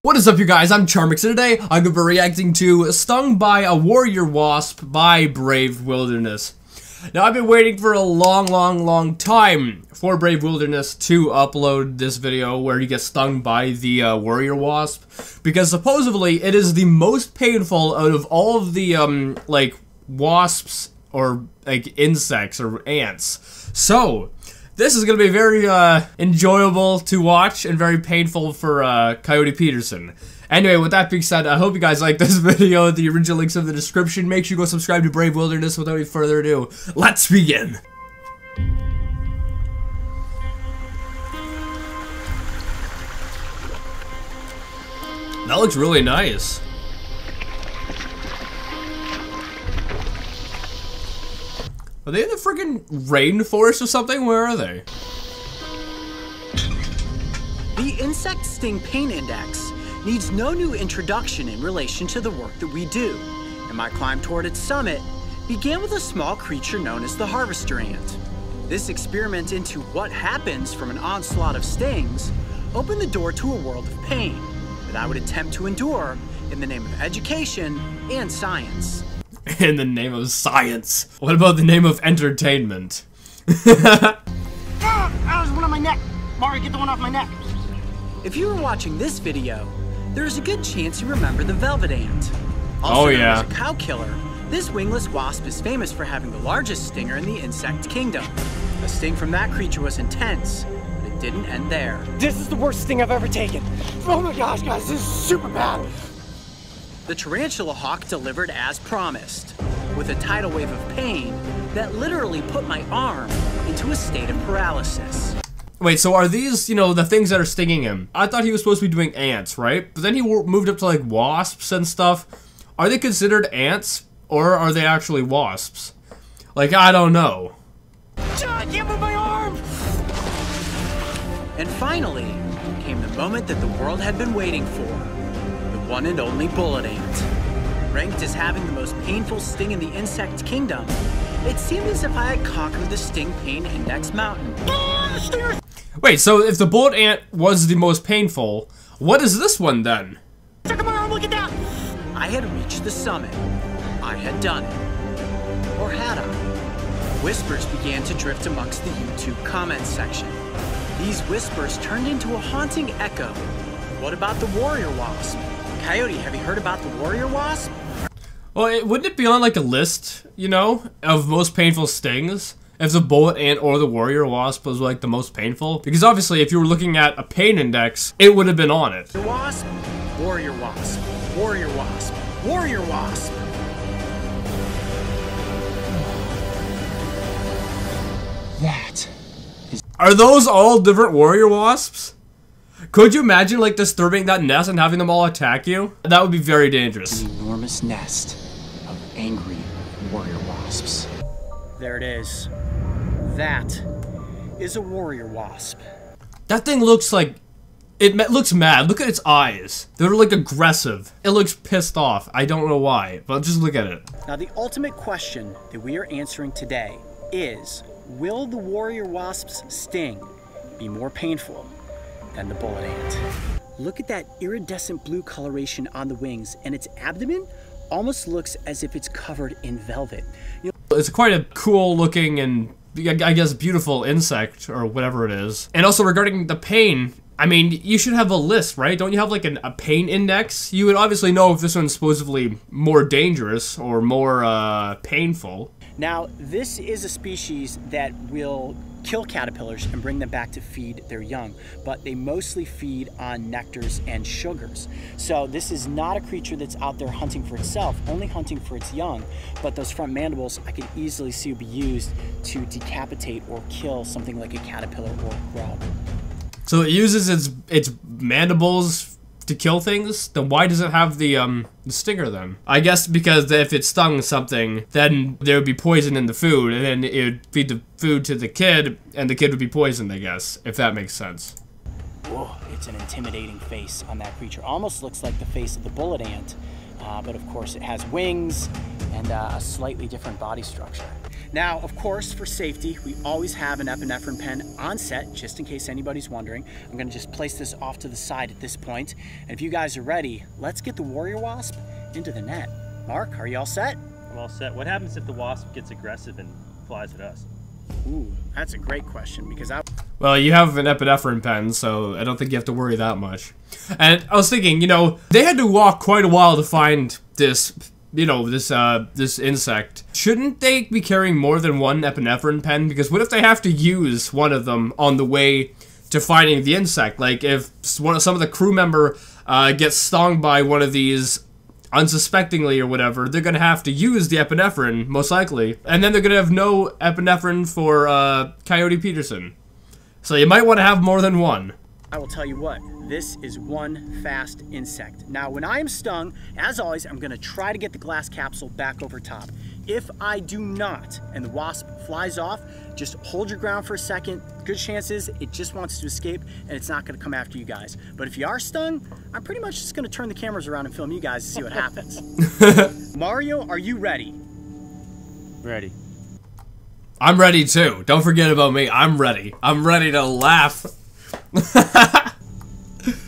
What is up, you guys? I'm Charmx, and today I'm going to be reacting to Stung by a Warrior Wasp by Brave Wilderness. Now, I've been waiting for a long time for Brave Wilderness to upload this video where he gets stung by the Warrior Wasp, because supposedly it is the most painful out of all of the, like, wasps or, like, insects or ants. So, this is going to be very enjoyable to watch and very painful for Coyote Peterson. Anyway, with that being said, I hope you guys like this video. The original link's in the description. Make sure you go subscribe to Brave Wilderness. Without any further ado, let's begin. That looks really nice. Are they in the freaking rainforest or something? Where are they? The insect sting pain index needs no new introduction in relation to the work that we do, and my climb toward its summit began with a small creature known as the harvester ant. This experiment into what happens from an onslaught of stings opened the door to a world of pain that I would attempt to endure in the name of education and science. In the name of science. What about the name of entertainment? That was one on my neck. Mario, get the one off my neck. If you were watching this video, there's a good chance you remember the velvet ant. Also known as a cow killer, this wingless wasp is famous for having the largest stinger in the insect kingdom. The sting from that creature was intense, but it didn't end there. This is the worst sting I've ever taken. Oh my gosh, guys, this is super bad. The tarantula hawk delivered as promised, with a tidal wave of pain that literally put my arm into a state of paralysis. Wait, so are these, you know, the things that are stinging him? I thought he was supposed to be doing ants, right? But then he moved up to, like, wasps and stuff. Are they considered ants, or are they actually wasps? Like, I don't know. I can't move my arm! And finally, came the moment that the world had been waiting for. The one and only bullet ant. Ranked as having the most painful sting in the insect kingdom, it seemed as if I had conquered the sting pain index mountain. Wait, so if the bullet ant was the most painful, what is this one then? Check my arm, look at that! I had reached the summit. I had done it. Or had I? Whispers began to drift amongst the YouTube comments section. These whispers turned into a haunting echo. What about the warrior wasp? Coyote, have you heard about the warrior wasp? Well, wouldn't it be on, like, a list, you know, of most painful stings? If the bullet ant or the warrior wasp was, like, the most painful? Because obviously, if you were looking at a pain index, it would have been on it. Wasp, warrior wasp, warrior wasp, warrior wasp. That is... Are those all different warrior wasps? Could you imagine, like, disturbing that nest and having them all attack you? That would be very dangerous. An enormous nest of angry warrior wasps. There it is. That is a warrior wasp. That thing looks like... It looks mad. Look at its eyes. They're, like, aggressive. It looks pissed off. I don't know why, but just look at it. Now, the ultimate question that we are answering today is, will the warrior wasp's sting be more painful than the bullet ant? Look at that iridescent blue coloration on the wings, and its abdomen almost looks as if it's covered in velvet. You know, it's quite a cool looking and, I guess, beautiful insect, or whatever it is. And also, regarding the pain, I mean, you should have a list, right? Don't you have, like, a pain index? You would obviously know if this one's supposedly more dangerous or more, painful. Now, this is a species that will kill caterpillars and bring them back to feed their young, but they mostly feed on nectars and sugars. So this is not a creature that's out there hunting for itself, only hunting for its young, but those front mandibles I could easily see would be used to decapitate or kill something like a caterpillar or a grub. So it uses its mandibles to kill things? Then why does it have the stinger then? I guess because if it stung something, then there would be poison in the food, and then it would feed the food to the kid, and the kid would be poisoned, I guess, if that makes sense. Whoa, it's an intimidating face on that creature. Almost looks like the face of the bullet ant. but of course it has wings and a slightly different body structure. Now, of course, for safety, we always have an epinephrine pen on set, just in case anybody's wondering. I'm gonna just place this off to the side at this point. And if you guys are ready, let's get the warrior wasp into the net. Mark, are you all set? I'm all set. What happens if the wasp gets aggressive and flies at us? Ooh, that's a great question, because Well, you have an epinephrine pen, so I don't think you have to worry that much. And I was thinking, you know, they had to walk quite a while to find this, you know, this insect. Shouldn't they be carrying more than one epinephrine pen? Because what if they have to use one of them on the way to finding the insect? Like, if some of the crew member gets stung by one of these unsuspectingly or whatever, they're gonna have to use the epinephrine, most likely. And then they're gonna have no epinephrine for Coyote Peterson. So you might want to have more than one. I will tell you what, this is one fast insect. Now, when I am stung, as always, I'm gonna try to get the glass capsule back over top. If I do not, and the wasp flies off, just hold your ground for a second. Good chances it just wants to escape and it's not gonna come after you guys. But if you are stung, I'm pretty much just gonna turn the cameras around and film you guys to see what happens. Mario, are you ready? Ready. I'm ready too. Don't forget about me. I'm ready. I'm ready to laugh.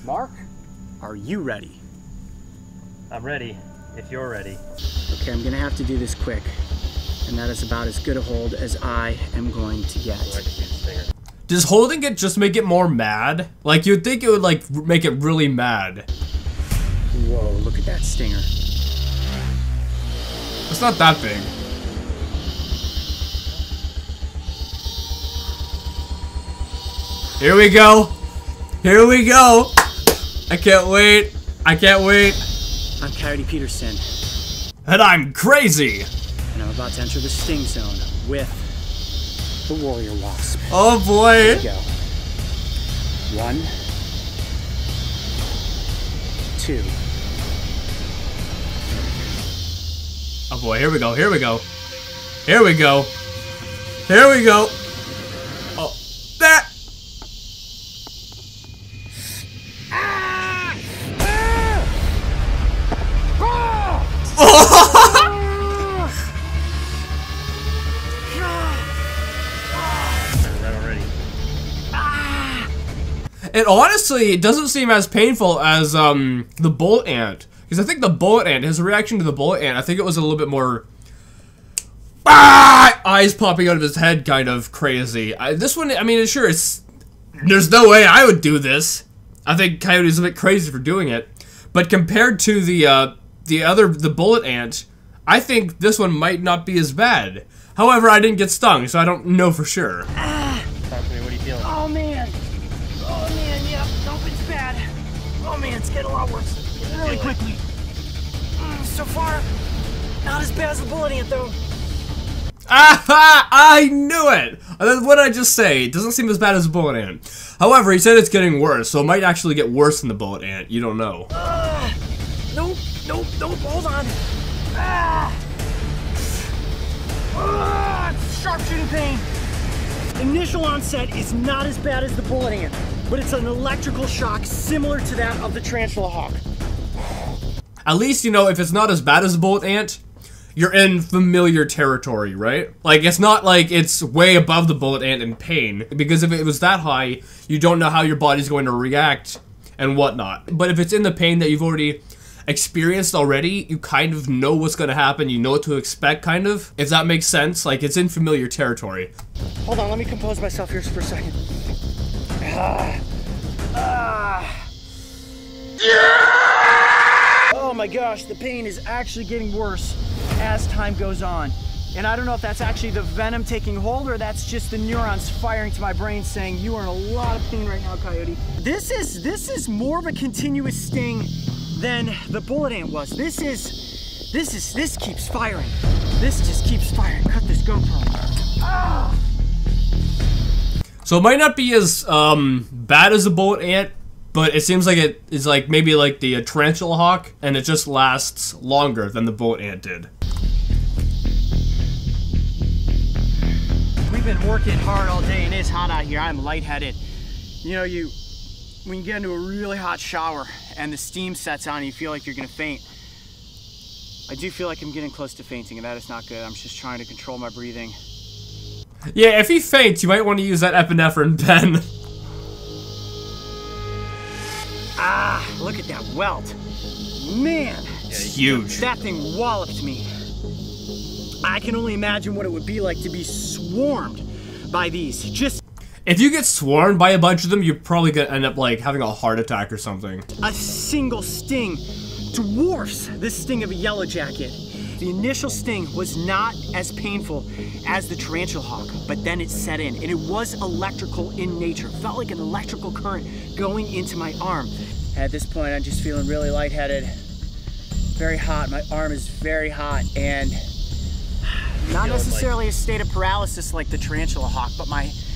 Mark, are you ready? I'm ready, if you're ready. Okay, I'm gonna have to do this quick. And that is about as good a hold as I am going to get. Oh, I can see the stinger. Does holding it just make it more mad? Like, you'd think it would, like, make it really mad. Whoa, look at that stinger. It's not that big. Here we go. Here we go. I can't wait. I can't wait. I'm Coyote Peterson. And I'm crazy. And I'm about to enter the sting zone with the warrior wasp. Oh boy. Here we go. 1, 2. Oh boy, here we go, here we go. Here we go. Here we go. Oh, that. And honestly, it doesn't seem as painful as the bullet ant. Because I think the bullet ant, his reaction to the bullet ant, I think it was a little bit more eyes popping out of his head kind of crazy. This one, I mean, sure, there's no way I would do this. I think Coyote's a bit crazy for doing it. But compared to the bullet ant, I think this one might not be as bad. However, I didn't get stung, so I don't know for sure. Talk to me, what are you feeling? Oh man. Oh man, yeah, nope, it's bad. Oh man, it's getting a lot worse. Really quickly. So far, not as bad as the bullet ant though. Aha! I knew it! What did I just say? It doesn't seem as bad as the bullet ant. However, he said it's getting worse, so it might actually get worse than the bullet ant. You don't know. Nope, nope, nope, hold on. Sharpshooting pain. Initial onset is not as bad as the bullet ant, but it's an electrical shock similar to that of the tarantula hawk. At least, you know, if it's not as bad as the bullet ant, you're in familiar territory, right? Like, it's not like it's way above the bullet ant in pain, because if it was that high, you don't know how your body's going to react and whatnot. But if it's in the pain that you've already experienced already, you kind of know what's going to happen, you know what to expect, kind of, if that makes sense. Like, it's in familiar territory. Hold on, let me compose myself here for a second. Oh my gosh, the pain is actually getting worse as time goes on. And I don't know if that's actually the venom taking hold or that's just the neurons firing to my brain saying you are in a lot of pain right now, Coyote. This is more of a continuous sting than the bullet ant was. This keeps firing. This just keeps firing. Cut this GoPro. Ah! So it might not be as bad as the bullet ant, but it seems like it is like maybe like the tarantula hawk, and it just lasts longer than the bullet ant did. We've been working hard all day and it's hot out here. I'm lightheaded. You know, when you get into a really hot shower and the steam sets on, you feel like you're gonna faint. I do feel like I'm getting close to fainting, and that is not good. I'm just trying to control my breathing. Yeah, if he faints, you might want to use that epinephrine pen. Ah, look at that welt. Man, It's huge. that thing walloped me. I can only imagine what it would be like to be swarmed by these. Just If you get swarmed by a bunch of them, you're probably gonna end up like having a heart attack or something. a single sting dwarfs the sting of a yellow jacket. The initial sting was not as painful as the tarantula hawk, but then it set in, and it was electrical in nature. It felt like an electrical current going into my arm. At this point, I'm just feeling really lightheaded, very hot. My arm is very hot, and not necessarily a state of paralysis like the tarantula hawk, but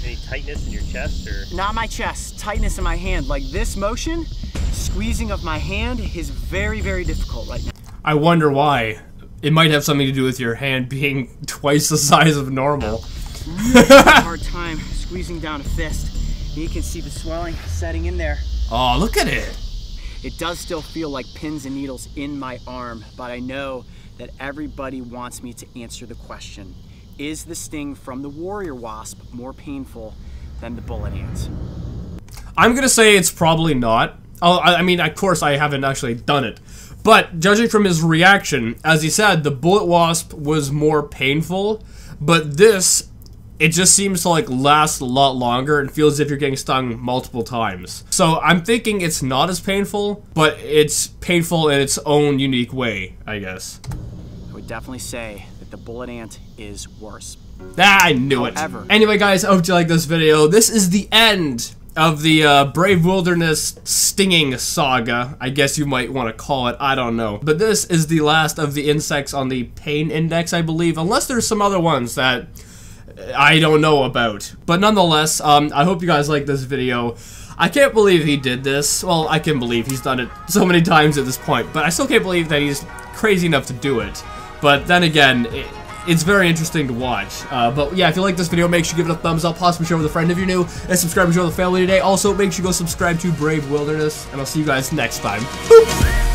Any tightness in your chest, or? not my chest, tightness in my hand. Like this motion, squeezing of my hand is very, very difficult right now. I wonder why. It might have something to do with your hand being twice the size of normal. Hard time squeezing down a fist. You can see the swelling setting in there. Oh, look at it. It does still feel like pins and needles in my arm, but I know that everybody wants me to answer the question. Is the sting from the warrior wasp more painful than the bullet ant? I'm gonna say it's probably not. I mean, of course, I haven't actually done it. But judging from his reaction, as he said, the bullet wasp was more painful, but this, it just seems to like last a lot longer and feels as if you're getting stung multiple times. So I'm thinking it's not as painful, but it's painful in its own unique way, I guess. I would definitely say that the bullet ant is worse. Ah, I knew it. However- Anyway, guys, I hope you like this video. This is the end of the Brave Wilderness stinging saga, I guess you might want to call it, I don't know. But this is the last of the insects on the pain index, I believe, unless there's some other ones that I don't know about. But nonetheless, I hope you guys like this video. I can't believe he did this. Well, I can believe he's done it so many times at this point, but I still can't believe that he's crazy enough to do it. But then again, it's very interesting to watch. But yeah, if you like this video, make sure you give it a thumbs up, possibly share with a friend if you're new, and subscribe and join the family today. Also, make sure you go subscribe to Brave Wilderness, and I'll see you guys next time. Boop.